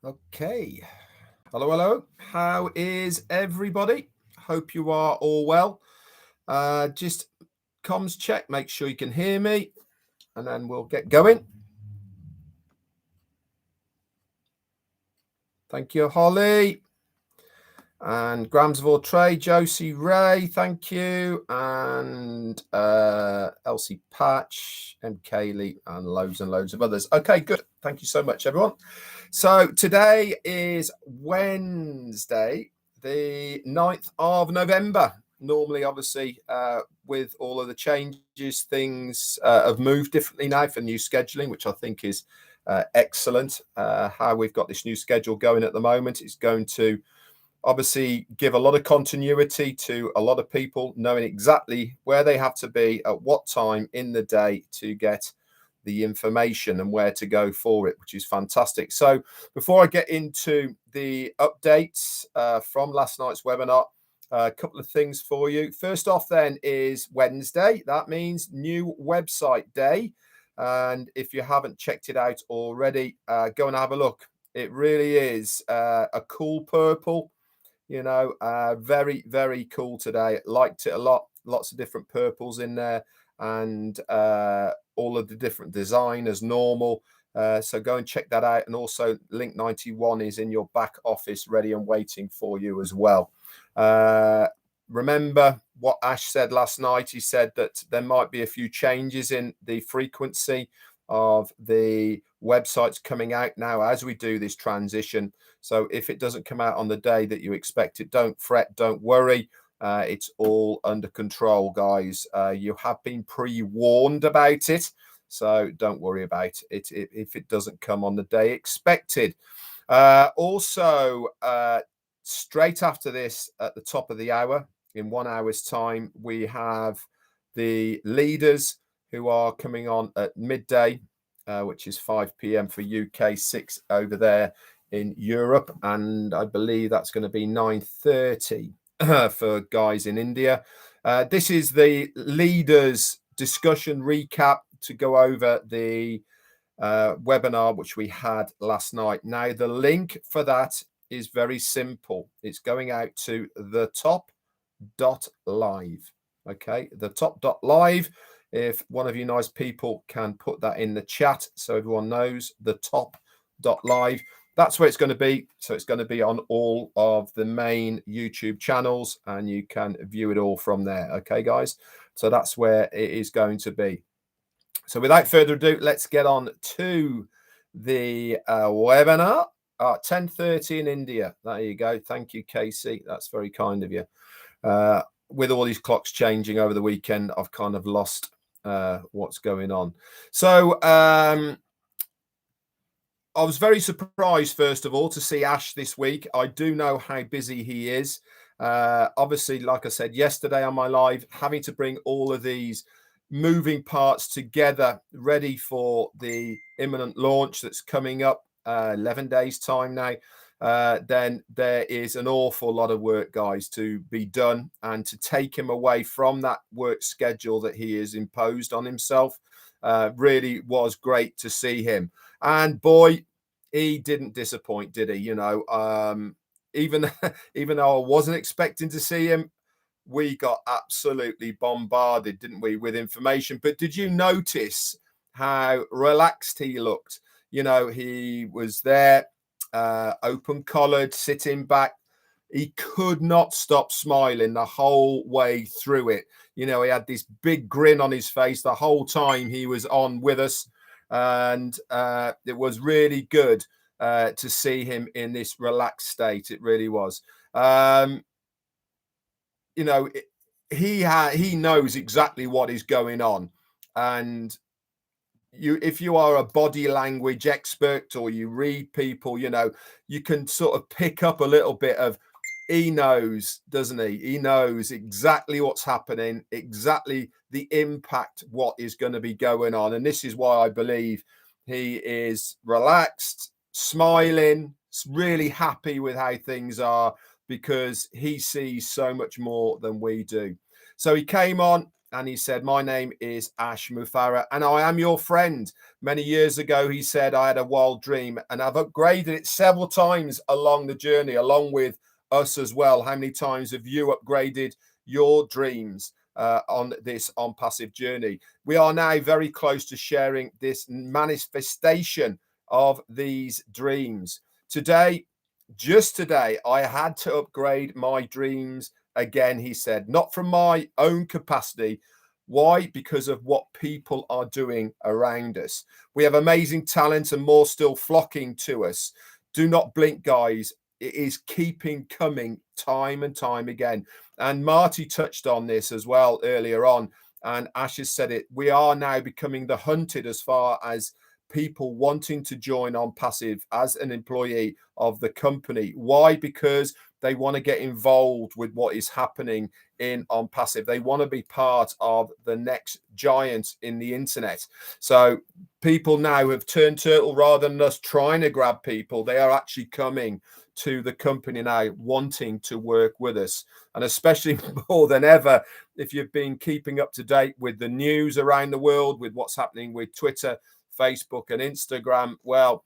Okay. Hello, hello. How is everybody? Hope you are all well. Just comms check, make sure you can hear me, and then we'll get going. Thank you, Holly. And Grams of all trade, Josie Ray, thank you. And Elsie Patch, M. Kaylee, and loads of others. Okay, good. Thank you so much, everyone. So today is Wednesday, the 9th of November. Normally, obviously, with all of the changes, things have moved differently now for new scheduling, which I think is excellent. How we've got this new schedule going at the moment is going to obviously give a lot of continuity to a lot of people knowing exactly where they have to be at what time in the day to get the information and where to go for it, which is fantastic. So before I get into the updates from last night's webinar, a couple of things for you. First off then is Wednesday. That means new website day. And if you haven't checked it out already, go and have a look. It really is a cool purple. Very, very cool today. Liked it a lot. Lots of different purples in there, and all of the different design as normal. So go and check that out. And also link 91 is in your back office ready and waiting for you as well. Remember what Ash said last night. He said that there might be a few changes in the frequency of the websites coming out now as we do this transition. So if it doesn't come out on the day that you expect it, don't fret, don't worry. It's all under control, guys. You have been pre-warned about it, so don't worry about it if it doesn't come on the day expected. Also, straight after this, at the top of the hour, in 1 hour's time, we have the leaders who are coming on at midday, which is 5 p.m. for UK, 6 over there in Europe, and I believe that's going to be 9:30 for guys in India. This is the leaders discussion recap to go over the webinar which we had last night. Now the link for that is very simple. It's going out to the top.live. Okay, the top.live. If one of you nice people can put that in the chat so everyone knows, the top.live. That's where it's going to be. So it's going to be on all of the main YouTube channels and you can view it all from there. Okay, guys. So that's where it is going to be. So without further ado, let's get on to the webinar. 10:30 in India. There you go. Thank you, Casey. That's very kind of you. With all these clocks changing over the weekend, I've kind of lost what's going on. So I was very surprised, first of all, to see Ash this week. I do know how busy he is. Obviously, like I said yesterday on my live, having to bring all of these moving parts together, ready for the imminent launch that's coming up 11 days time now. Then there is an awful lot of work, guys, to be done, and to take him away from that work schedule that he has imposed on himself. Really was great to see him. And boy, he didn't disappoint, did he? Even though I wasn't expecting to see him, we got absolutely bombarded, didn't we, with information. But did you notice how relaxed he looked? He was there, open collared, sitting back. He could not stop smiling the whole way through it. He had this big grin on his face the whole time he was on with us. And it was really good to see him in this relaxed state. It really was. He knows exactly what is going on. And if you are a body language expert or you read people, you can sort of pick up a little bit of, he knows, doesn't he? He knows exactly what's happening, exactly the impact, what is going to be going on. And this is why I believe he is relaxed, smiling, really happy with how things are, because he sees so much more than we do. So he came on and he said, my name is Ash Mufareh, and I am your friend. Many years ago, he said, I had a wild dream, and I've upgraded it several times along the journey, along with us as well. How many times have you upgraded your dreams on this Onpassive journey? We are now very close to sharing this manifestation of these dreams. Today, just today, I had to upgrade my dreams again, he said, not from my own capacity. Why? Because of what people are doing around us. We have amazing talent and more still flocking to us. Do not blink, guys. It is keeping coming time and time again. And Marty touched on this as well earlier on. And Ash has said it. We are now becoming the hunted as far as people wanting to join Onpassive as an employee of the company. Why? Because they want to get involved with what is happening in Onpassive. They want to be part of the next giant in the internet. So people now have turned turtle. Rather than us trying to grab people, they are actually coming to the company now, wanting to work with us. And especially more than ever, if you've been keeping up to date with the news around the world, with what's happening with Twitter, Facebook and Instagram, well,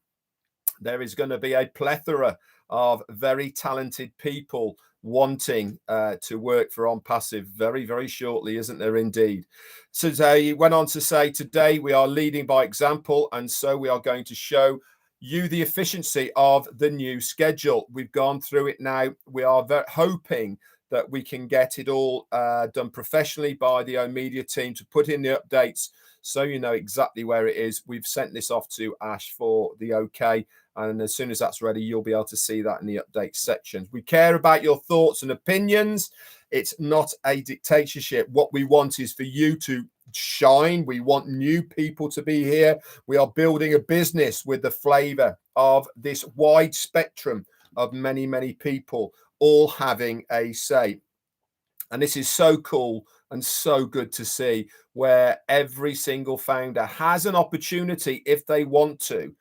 there is going to be a plethora of very talented people wanting to work for Onpassive very, very shortly, isn't there indeed? So he went on to say, today we are leading by example, and so we are going to show you the efficiency of the new schedule. We've gone through it now. We are hoping that we can get it all done professionally by the own media team to put in the updates so you know exactly where it is. We've sent this off to Ash for the okay, and as soon as that's ready, you'll be able to see that in the update section. We care about your thoughts and opinions. It's not a dictatorship. What we want is for you to shine. We want new people to be here. We are building a business with the flavor of this wide spectrum of many, many people all having a say. And this is so cool and so good to see, where every single founder has an opportunity, if they want to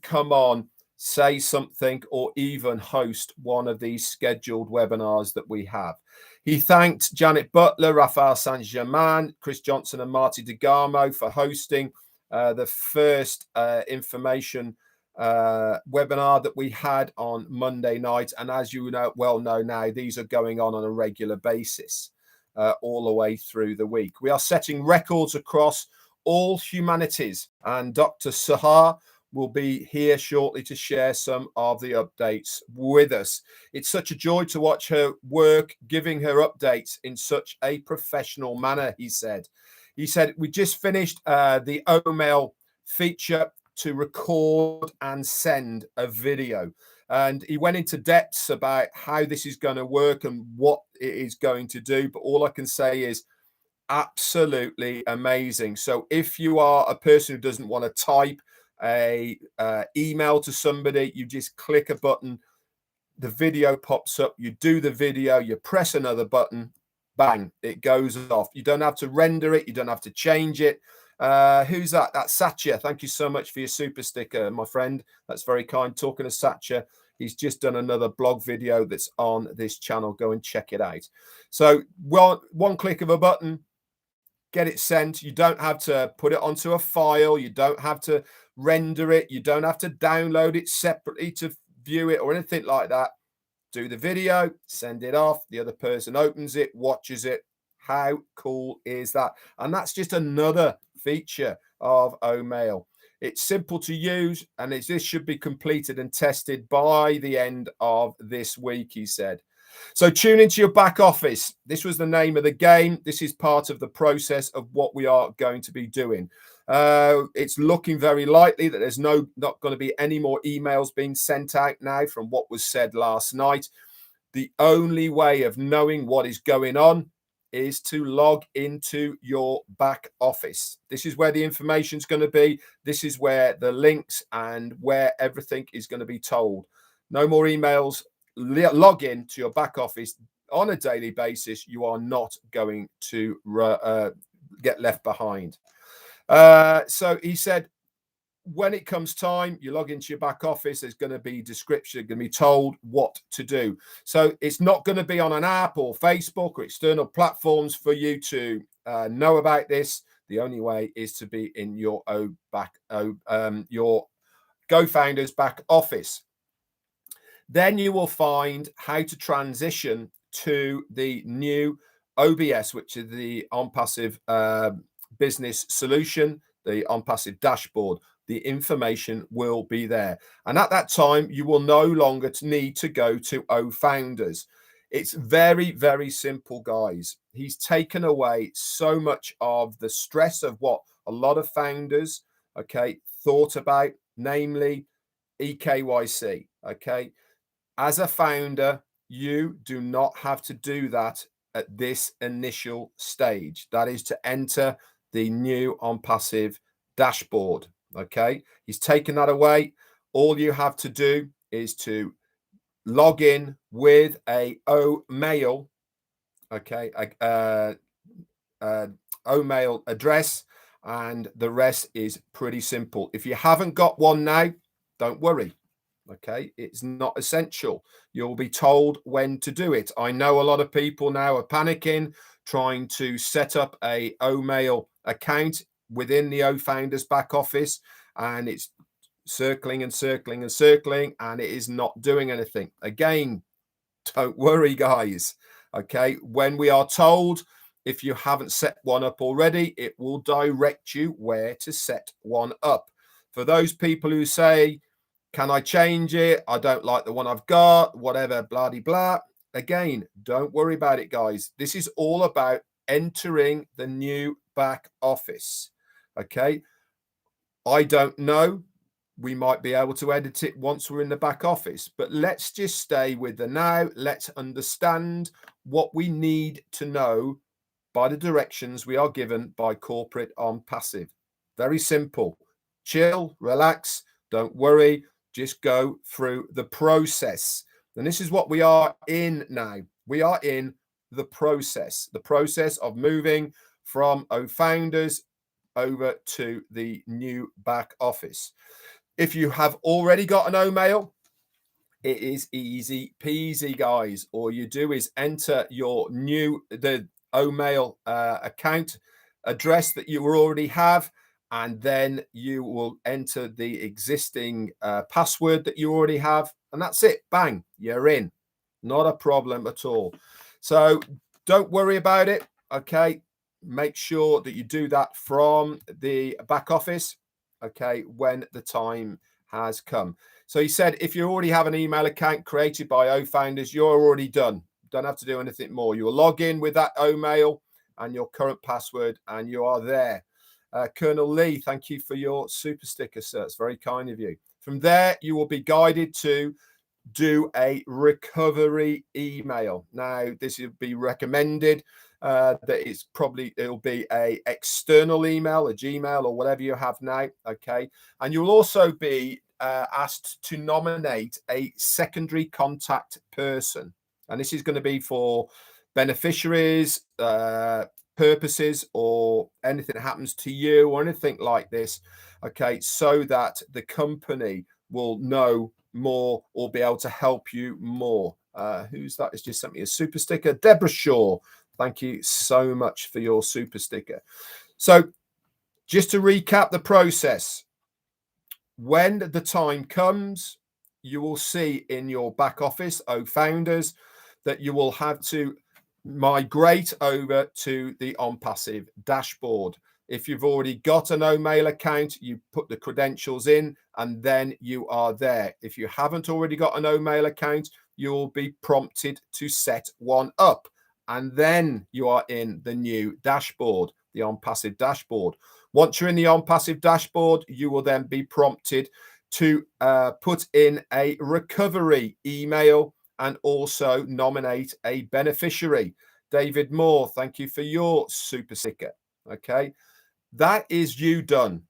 come on, say something, or even host one of these scheduled webinars that we have. He thanked Janet Butler, Raphael Saint-Germain, Chris Johnson and Marty DeGarmo for hosting the first information webinar that we had on Monday night. And as you know, well know now, these are going on a regular basis all the way through the week. We are setting records across all humanities, and Dr. Sahar will be here shortly to share some of the updates with us. It's such a joy to watch her work, giving her updates in such a professional manner, he said. He said, we just finished the OMail feature to record and send a video. And he went into depths about how this is going to work and what it is going to do. But all I can say is absolutely amazing. So if you are a person who doesn't want to type a email to somebody, you just click a button, the video pops up, you do the video, you press another button, bang, it goes off. You don't have to render it, you don't have to change it. Who's that? That's Satya. Thank you so much for your super sticker, my friend. That's very kind. Talking to Satya, he's just done another blog video that's on this channel. Go and check it out. So one click of a button, get it sent. You don't have to put it onto a file. You don't have to render it. You don't have to download it separately to view it or anything like that. Do the video, send it off. The other person opens it, watches it. How cool is that? And that's just another feature of OMail. It's simple to use, and this should be completed and tested by the end of this week, he said. So tune into your back office. This was the name of the game. This is part of the process of what we are going to be doing. It's looking very likely that there's not going to be any more emails being sent out now from what was said last night. The only way of knowing what is going on is to log into your back office. This is where the information is going to be. This is where the links and where everything is going to be told. No more emails. Log in to your back office on a daily basis. You are not going to get left behind. So he said, when it comes time, you log into your back office, there's going to be description, going to be told what to do. So it's not going to be on an app or Facebook or external platforms for you to know about this. The only way is to be in your your GoFounders back office. Then you will find how to transition to the new OBS, which is the Onpassive business solution, the Onpassive dashboard. The information will be there. And at that time, you will no longer need to go to OFounders. It's very, very simple, guys. He's taken away so much of the stress of what a lot of founders, okay, thought about, namely EKYC, okay. As a founder, you do not have to do that at this initial stage. That is to enter the new Onpassive dashboard. Okay, he's taken that away. All you have to do is to log in with a OMail, okay, OMail address, and the rest is pretty simple. If you haven't got one now, don't worry. Okay, it's not essential. You'll be told when to do it. I know a lot of people now are panicking, trying to set up a OMail account within the OFounders back office, and it's circling and circling and circling, and it is not doing anything. Again, don't worry, guys. Okay, when we are told, if you haven't set one up already, it will direct you where to set one up. For those people who say, can I change it? I don't like the one I've got, whatever, blah, blah, blah. Again, don't worry about it, guys. This is all about entering the new back office. Okay. I don't know. We might be able to edit it once we're in the back office, but let's just stay with the now. Let's understand what we need to know by the directions we are given by corporate Onpassive. Very simple. Chill, relax, don't worry. Just go through the process. And this is what we are in now. We are in the process of moving from OFounders over to the new back office. If you have already got an OMail, it is easy peasy, guys. All you do is enter the OMail account address that you already have, and then you will enter the existing password that you already have, and that's it. Bang, you're in. Not a problem at all. So don't worry about it. Okay, make sure that you do that from the back office, okay, when the time has come. So he said, if you already have an email account created by OFounders, you're already done. Don't have to do anything more. You will log in with that OMail and your current password, and you are there. Colonel Lee, thank you for your super sticker, sir. It's very kind of you. From there, you will be guided to do a recovery email. Now, this will be recommended that it'll be a external email, a Gmail or whatever you have now. Okay, and you'll also be asked to nominate a secondary contact person, and this is going to be for beneficiaries purposes, or anything that happens to you or anything like this. Okay, so that the company will know more or be able to help you more. Who's that? Has just sent me a super sticker. Deborah Shaw, thank you so much for your super sticker. So just to recap the process, when the time comes, you will see in your back office, OFounders, that you will have to migrate over to the Onpassive dashboard. If you've already got an OMail account, you put the credentials in and then you are there. If you haven't already got an OMail account, you will be prompted to set one up, and then you are in the new dashboard, the Onpassive dashboard. Once you're in the Onpassive dashboard, you will then be prompted to put in a recovery email and also nominate a beneficiary. David Moore, thank you for your super sticker. Okay, that is you done.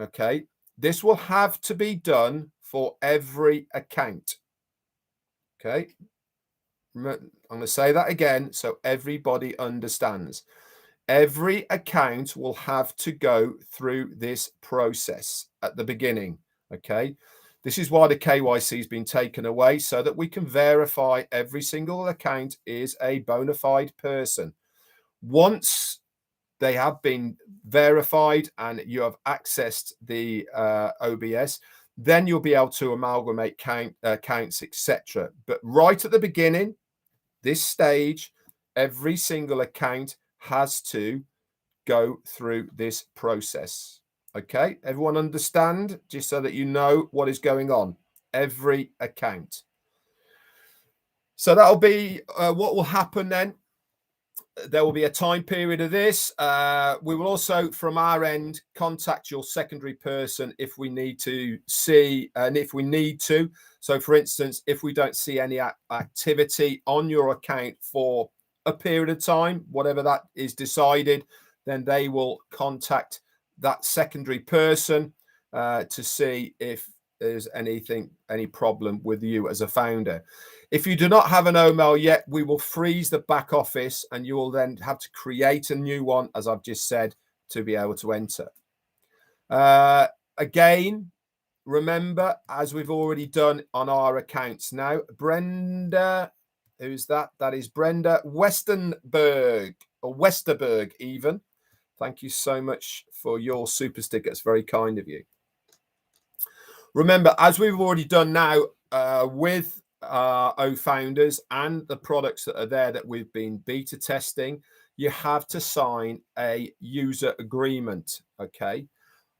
Okay, this will have to be done for every account. Okay, I'm going to say that again so everybody understands. Every account will have to go through this process at the beginning. Okay. This is why the KYC has been taken away, so that we can verify every single account is a bona fide person. Once they have been verified and you have accessed the OBS, then you'll be able to amalgamate accounts, etc. But right at the beginning, this stage, every single account has to go through this process. Okay, everyone understand? Just so that you know what is going on. Every account. So that'll be what will happen then. There will be a time period of this. We will also, from our end, contact your secondary person if we need to see, and if we need to. So, for instance, if we don't see any activity on your account for a period of time, whatever that is decided, then they will contact that secondary person to see if there's any problem with you as a founder. If you do not have an OML yet, we will freeze the back office and you will then have to create a new one, as I've just said, to be able to enter. Again, remember, as we've already done on our accounts now, Brenda, who's that? That is Brenda Westerberg, or Westerberg even. Thank you so much for your super sticker. It's very kind of you. Remember, as we've already done now with O-Founders and the products that are there that we've been beta testing, you have to sign a user agreement, okay?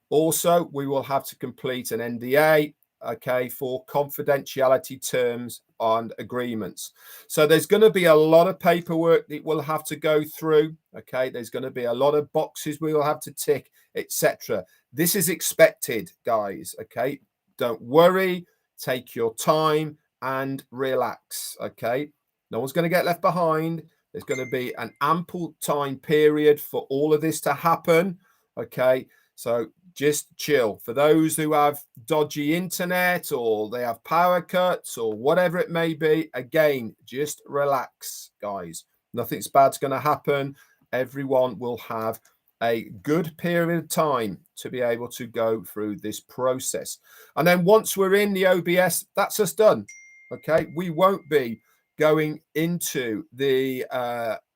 Also, we will have to complete an NDA, okay, for confidentiality terms and agreements. So there's going to be a lot of paperwork that we'll have to go through, okay? There's going to be a lot of boxes we will have to tick, etc. This is expected, guys, okay? Don't worry, take your time and relax, okay? No one's going to get left behind. There's going to be an ample time period for all of this to happen, okay? So just chill. For those who have dodgy internet or they have power cuts or whatever it may be, again, just relax, guys. Nothing's bad's going to happen. Everyone will have a good period of time to be able to go through this process. And then once we're in the OBS, that's us done. Okay, we won't be going into the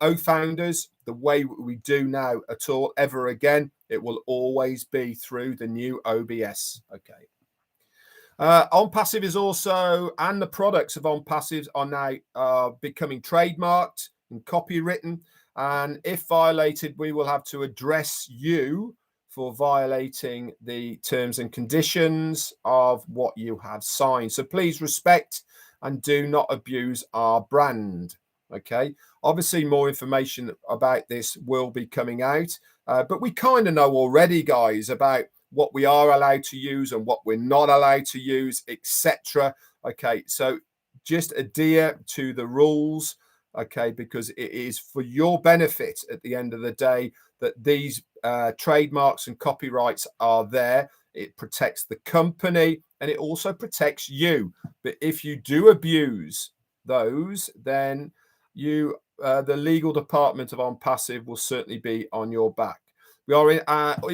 O-Founders the way we do now at all ever again. It will always be through the new OBS. Okay. Onpassive is also, and the products of Onpassive are now becoming trademarked and copywritten. And if violated, we will have to address you for violating the terms and conditions of what you have signed. So please respect and do not abuse our brand. Okay. Obviously, more information about this will be coming out, but we kind of know already, guys, about what we are allowed to use and what we're not allowed to use, etc. Okay. So just adhere to the rules. Okay, because it is for your benefit at the end of the day that these trademarks and copyrights are there. It protects the company and it also protects you. But if you do abuse those, then you, the legal department of Onpassive will certainly be on your back. We are in.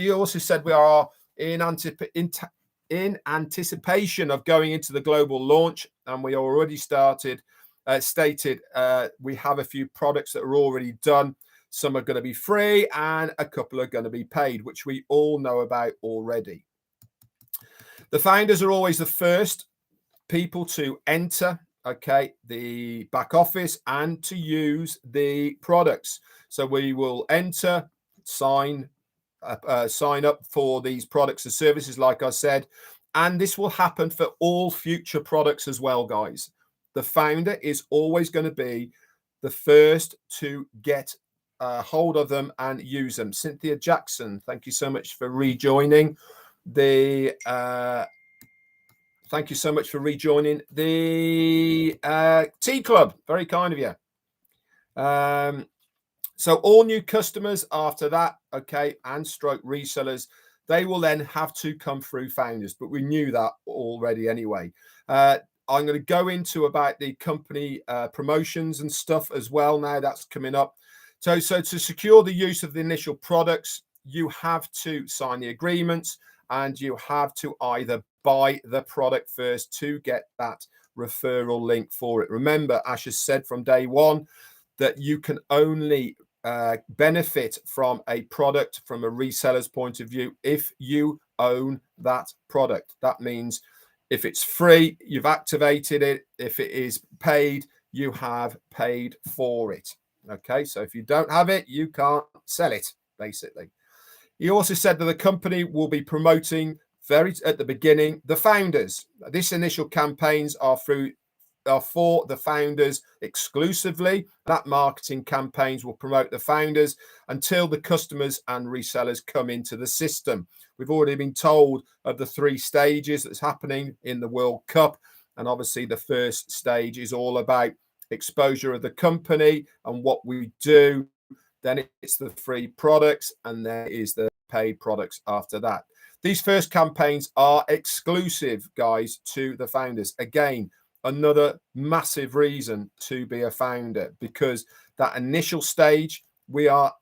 You also said we are in anticipation of going into the global launch, and we already stated we have a few products that are already done. Some are going to be free and a couple are going to be paid, which we all know about already. The founders are always the first people to enter, okay, the back office and to use the products. So we will enter, sign up for these products and services, like I said, and this will happen for all future products as well, guys. The founder is always going to be the first to get hold of them and use them. Cynthia Jackson, thank you so much for rejoining the thank you so much for rejoining the Tea Club. Very kind of you. So all new customers after that, okay, and stroke resellers, they will then have to come through founders, but we knew that already anyway. I'm going to go into about the company promotions and stuff as well now. That's coming up So to secure the use of the initial products, you have to sign the agreements, and you have to either buy the product first to get that referral link for it. Remember, Ash has said from day one that you can only benefit from a product from a reseller's point of view if you own that product. That means if it's free, you've activated it. If it is paid, you have paid for it. Okay, so if you don't have it, you can't sell it, basically. He also said that the company will be promoting very at the beginning the founders. This initial campaigns are for the founders exclusively. That marketing campaigns will promote the founders until the customers and resellers come into the system. We've already been told of the 3 stages that's happening in the World Cup, and obviously the first stage is all about exposure of the company and what we do. Then it's the free products, and then is the paid products after that. These first campaigns are exclusive, guys, to the founders. Again, another massive reason to be a founder, because that initial stage, we are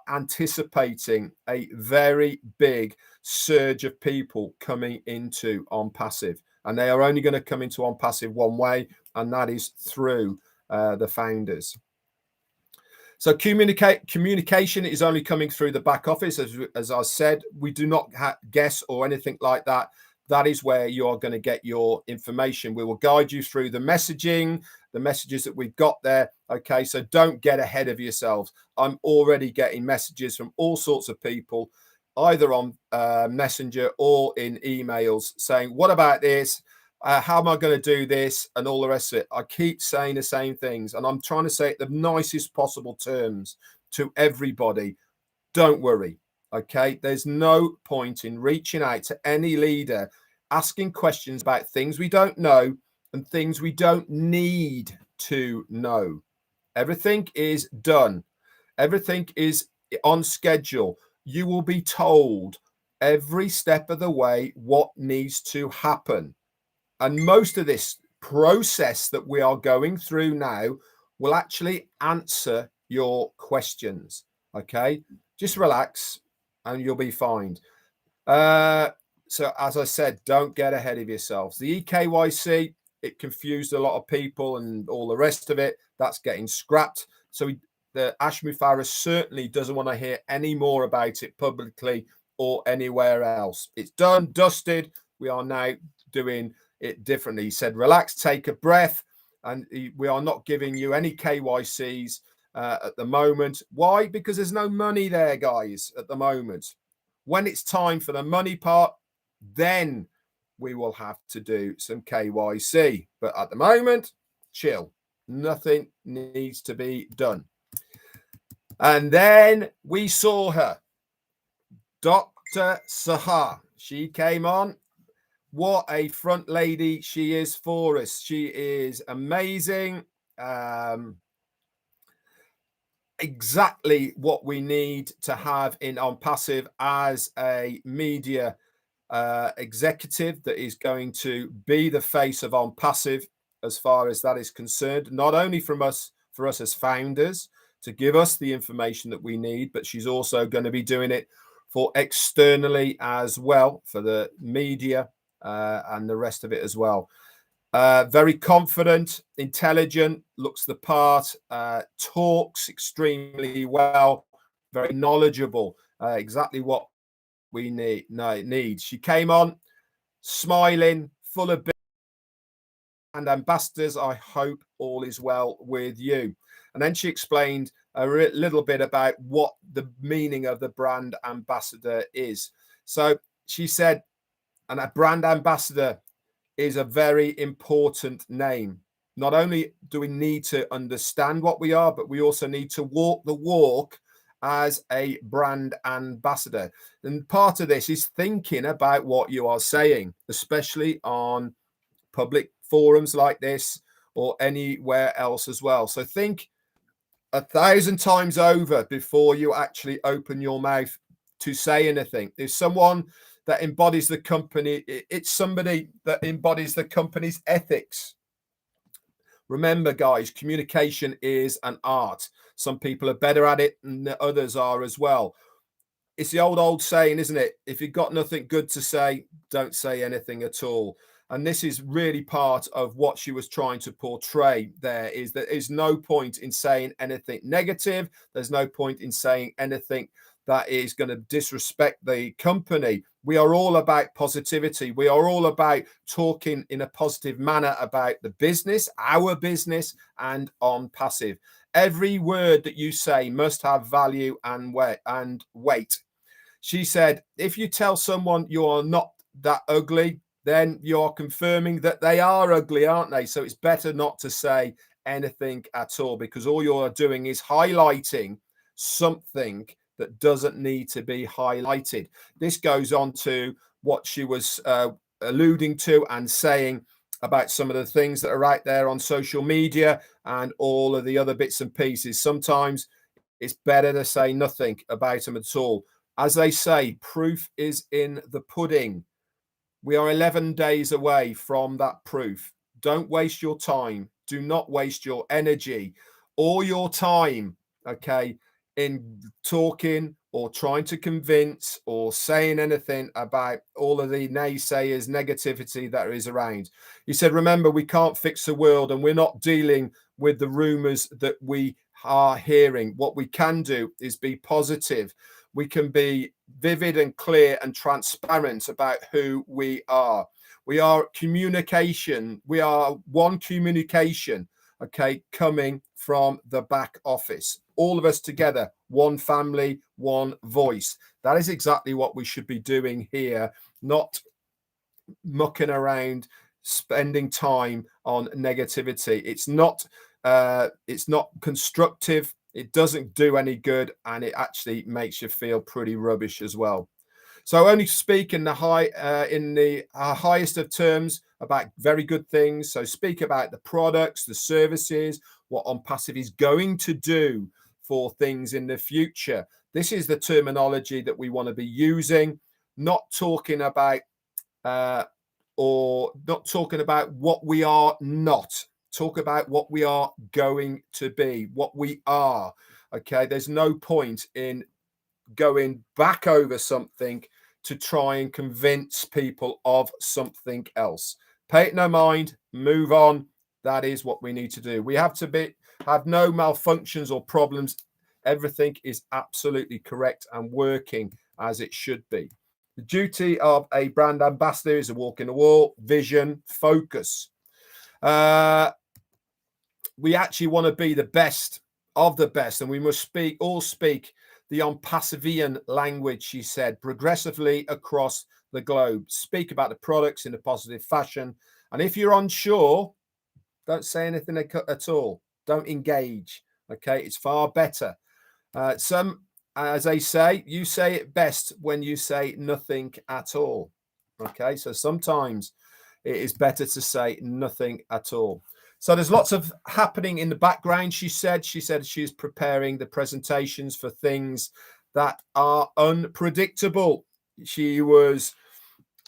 anticipating a very big surge of people coming into Onpassive, and they are only going to come into Onpassive one way, and that is through the founders. So communication is only coming through the back office. As I said, we do not guess or anything like that. That is where you are going to get your information. We will guide you through the messaging, the messages that we've got there. Okay, so don't get ahead of yourselves. I'm already getting messages from all sorts of people, either on Messenger or in emails, saying, what about this? How am I going to do this? And all the rest of it. I keep saying the same things, and I'm trying to say it the nicest possible terms to everybody. Don't worry. Okay, there's no point in reaching out to any leader asking questions about things we don't know and things we don't need to know. Everything is done. Everything is on schedule. You will be told every step of the way what needs to happen. And most of this process that we are going through now will actually answer your questions. Okay, just relax and you'll be fine. So as I said, don't get ahead of yourselves. The EKYC, it confused a lot of people and all the rest of it. That's getting scrapped. So the Ash Mufareh certainly doesn't want to hear any more about it publicly or anywhere else. It's done, dusted. We are now doing it differently. He said, relax, take a breath. And we are not giving you any KYCs at the moment. Why? Because there's no money there, guys, at the moment. When it's time for the money part, then we will have to do some KYC. But at the moment, chill. Nothing needs to be done. And then we saw her, Dr. Sahar. She came on. What a front lady she is for us. She is amazing. Exactly what we need to have in Onpassive as a media executive that is going to be the face of Onpassive as far as that is concerned. Not only for us as founders to give us the information that we need, but she's also going to be doing it for externally as well, for the media and the rest of it as well. Very confident, intelligent, looks the part, talks extremely well, very knowledgeable, exactly what we need. She came on smiling, full of and ambassadors. I hope all is well with you. And then she explained a little bit about what the meaning of the brand ambassador is. So she said, and a brand ambassador is a very important name. Not only do we need to understand what we are, but we also need to walk the walk as a brand ambassador. And part of this is thinking about what you are saying, especially on public forums like this or anywhere else as well. So think 1,000 times over before you actually open your mouth to say anything. There's someone that embodies the company. It's somebody that embodies the company's ethics. Remember, guys, communication is an art. Some people are better at it than others are as well. It's the old saying, isn't it? If you've got nothing good to say, don't say anything at all. And this is really part of what she was trying to portray there, is that there's no point in saying anything negative. There's no point in saying anything that is going to disrespect the company. We are all about positivity. We are all about talking in a positive manner about the business, our business, and Onpassive. Every word that you say must have value and weight. She said, if you tell someone you're not that ugly, then you're confirming that they are ugly, aren't they? So it's better not to say anything at all, because all you're doing is highlighting something that doesn't need to be highlighted. This goes on to what she was alluding to and saying about some of the things that are out there on social media and all of the other bits and pieces. Sometimes it's better to say nothing about them at all. As they say, proof is in the pudding. We are 11 days away from that proof. Don't waste your time. Do not waste your energy or your time, okay, in talking or trying to convince or saying anything about all of the naysayers, negativity that is around. He said, remember, we can't fix the world, and we're not dealing with the rumors that we are hearing. What we can do is be positive. We can be vivid and clear and transparent about who we are. We are communication. We are one communication, okay, coming from the back office. All of us together, one family, one voice. That is exactly what we should be doing here, not mucking around, spending time on negativity. It's not constructive. It doesn't do any good, and it actually makes you feel pretty rubbish as well. So only speak in the highest of terms about very good things. So speak about the products, the services, what Onpassive is going to do for things in the future. This is the terminology that we want to be using, not talking about what we are not. Talk about what we are going to be, what we are. Okay, there's no point in going back over something to try and convince people of something else. Pay it no mind, move on. That is what we need to do. We have to have no malfunctions or problems. Everything is absolutely correct and working as it should be. The duty of a brand ambassador is a walk in the wall, vision, focus. We actually want to be the best of the best, and we must all speak the Onpassivian language, she said, progressively across the globe. Speak about the products in a positive fashion. And if you're unsure, don't say anything at all. Don't engage. Okay, it's far better. As they say, you say it best when you say nothing at all. Okay, so sometimes it is better to say nothing at all. So there's lots of happening in the background, she said. She said she's preparing the presentations for things that are unpredictable. She was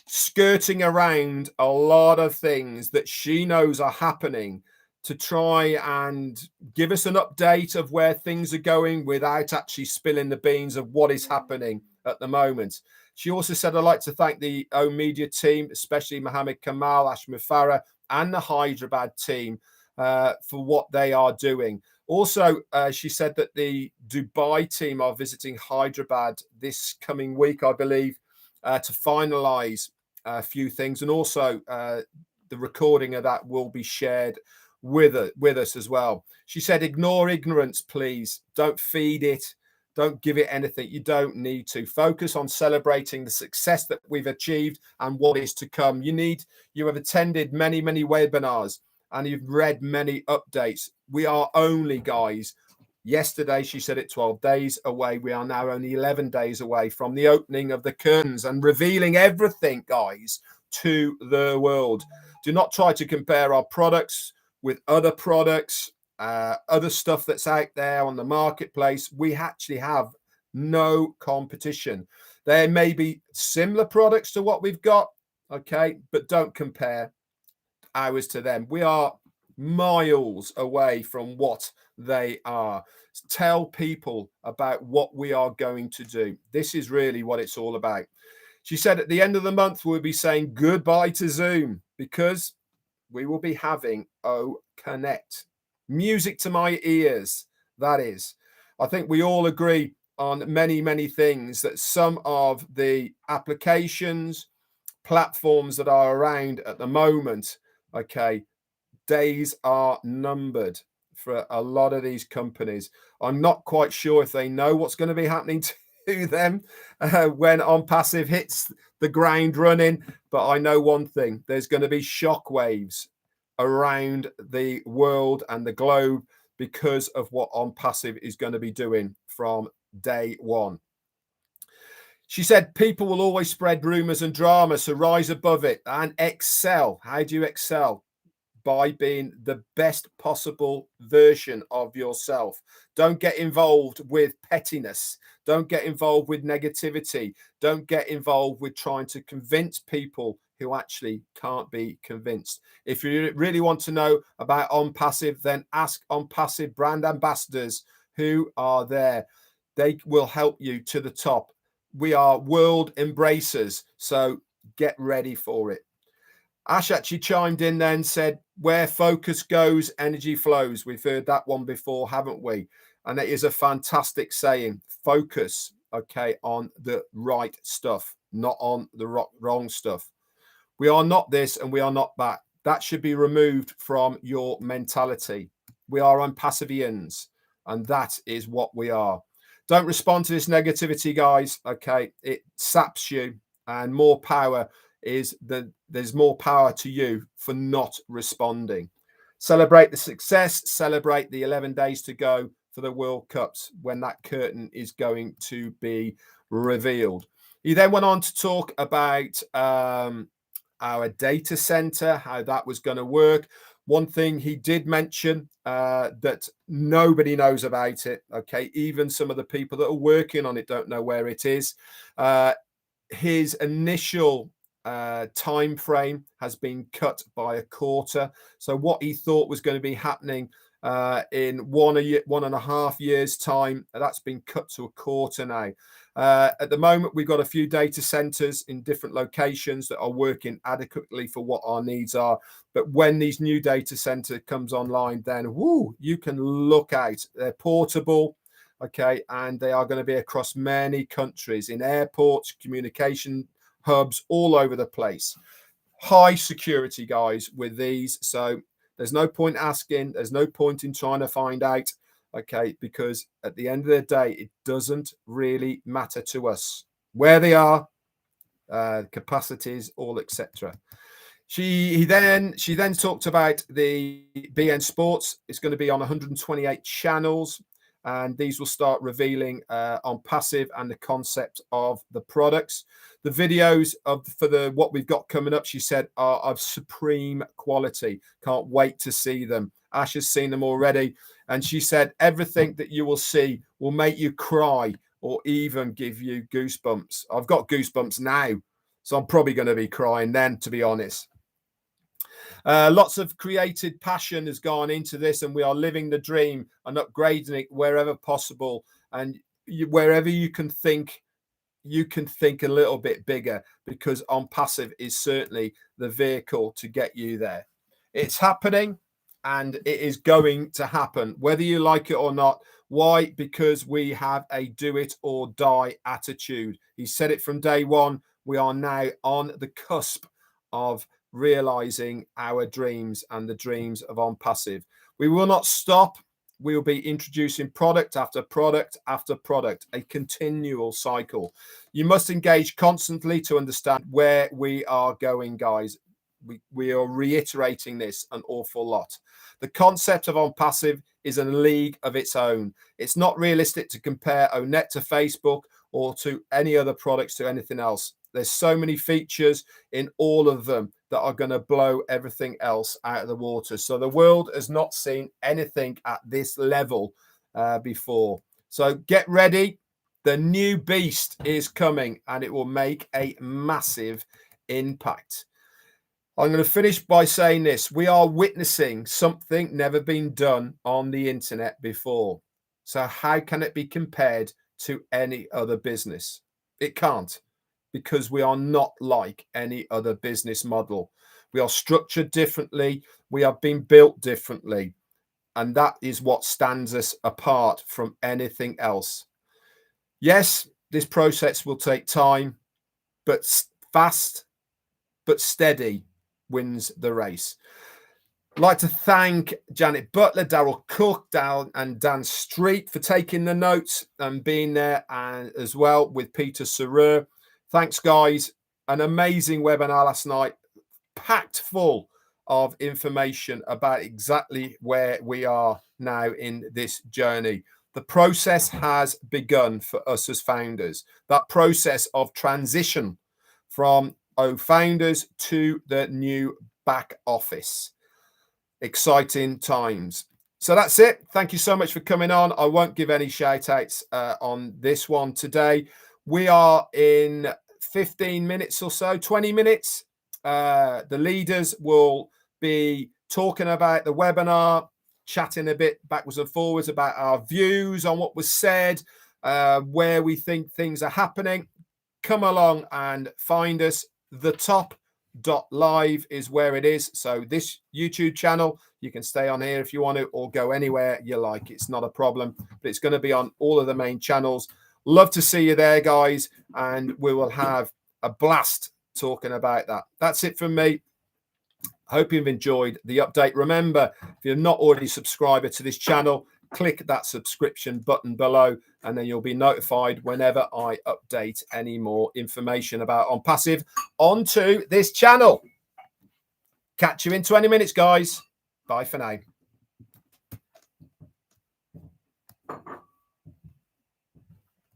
skirting around a lot of things that she knows are happening to try and give us an update of where things are going without actually spilling the beans of what is happening at the moment. She also said, I'd like to thank the O Media team, especially Mohammed Kamal, Ash Mufareh, and the Hyderabad team for what they are doing. Also, she said that the Dubai team are visiting Hyderabad this coming week, I believe, to finalize a few things. And also the recording of that will be shared with us as well. She said, ignore ignorance, please. Don't feed it. Don't give it anything. You don't need to. Focus on celebrating the success that we've achieved and what is to come. You have attended many, many webinars and you've read many updates. We are only, guys, yesterday she said it, 12 days away. We are now only 11 days away from the opening of the curtains and revealing everything, guys, to the world. Do not try to compare our products with other products, other stuff that's out there on the marketplace. We actually have no competition. There may be similar products to what we've got, okay, but don't compare ours to them. We are miles away from what they are. tell people about what we are going to do. This is really what it's all about. She said at the end of the month, we'll be saying goodbye to Zoom because we will be having Connect. Music to my ears, that is. I think we all agree on many, many things that some of the applications, platforms that are around at the moment, okay, days are numbered for a lot of these companies. I'm not quite sure if they know what's going to be happening to them when Onpassive hits the ground running, but I know one thing: there's going to be shockwaves around the world and the globe because of what Onpassive is going to be doing from day one. She said people will always spread rumors and drama, so rise above it and excel. How do you excel? By being the best possible version of yourself. Don't get involved with pettiness. Don't get involved with negativity. Don't get involved with trying to convince people who actually can't be convinced. If you really want to know about Onpassive, then ask Onpassive brand ambassadors who are there. They will help you to the top. We are world embracers, so get ready for it. Ash actually chimed in then, said, where focus goes, energy flows. We've heard that one before, haven't we? And it is a fantastic saying. Focus, okay, on the right stuff, not on the wrong stuff. We are not this and we are not that. That should be removed from your mentality. We are Onpassivians, and that is what we are. Don't respond to this negativity, guys. Okay, it saps you, and more power is that there's more power to you for not responding. Celebrate the success, celebrate the 11 days to go for the World Cups when that curtain is going to be revealed. He then went on to talk about our data center, how that was going to work. One thing he did mention that nobody knows about it, okay, even some of the people that are working on it don't know where it is. His initial time frame has been cut by a quarter. So what he thought was going to be happening in 1.5 years time, that's been cut to a quarter now. At the moment, we've got a few data centers in different locations that are working adequately for what our needs are. But when these new data center comes online, then whoo, you can look out. They're portable, okay, and they are going to be across many countries, in airports, communication hubs, all over the place. High security, guys, with these. So there's no point asking. There's no point in trying to find out, okay, because at the end of the day, it doesn't really matter to us where they are, capacities, all etc. She then talked about the BN Sports. It's going to be on 128 channels, and these will start revealing Onpassive and the concept of the products. The videos for what we've got coming up, she said, are of supreme quality. Can't wait to see them. Ash has seen them already, and she said everything that you will see will make you cry or even give you goosebumps. I've got goosebumps now, so I'm probably going to be crying then, to be honest. Lots of creative passion has gone into this, and we are living the dream and upgrading it wherever possible. And wherever you can think a little bit bigger, because Onpassive is certainly the vehicle to get you there. It's happening, and it is going to happen, whether you like it or not. Why? Because we have a do it or die attitude. He said it from day one. We are now on the cusp of realizing our dreams and the dreams of Onpassive. We will not stop. We will be introducing product after product after product, a continual cycle. You must engage constantly to understand where we are going, guys. We are reiterating this an awful lot. The concept of Onpassive is a league of its own. It's not realistic to compare Onet to Facebook or to any other products to anything else. There's so many features in all of them that are going to blow everything else out of the water. So the world has not seen anything at this level before. So get ready. The new beast is coming, and it will make a massive impact. I'm going to finish by saying this. We are witnessing something never been done on the internet before. So how can it be compared to any other business? It can't, because we are not like any other business model. We are structured differently. We have been built differently. And that is what stands us apart from anything else. Yes, this process will take time, but fast but steady wins the race. I'd like to thank Janet Butler, Daryl Cook, and Dan Street for taking the notes and being there, and as well with Peter Sarer. Thanks, guys. An amazing webinar last night, packed full of information about exactly where we are now in this journey. The process has begun for us as founders. That process of transition from founders to the new back office. Exciting times. So that's it. Thank you so much for coming on. I won't give any shout outs on this one today. We are in 15 minutes or so, 20 minutes. The leaders will be talking about the webinar, chatting a bit backwards and forwards about our views on what was said, where we think things are happening. Come along and find us. The top.live is where it is. So this YouTube channel, you can stay on here if you want to, or go anywhere you like. It's not a problem, but it's going to be on all of the main channels. Love to see you there, guys, and we will have a blast talking about that. That's it from me. Hope you've enjoyed the update. Remember, if you're not already a subscriber to this channel, click that subscription button below, and then you'll be notified whenever I update any more information about Onpassive onto this channel. Catch you in 20 minutes, guys. Bye for now.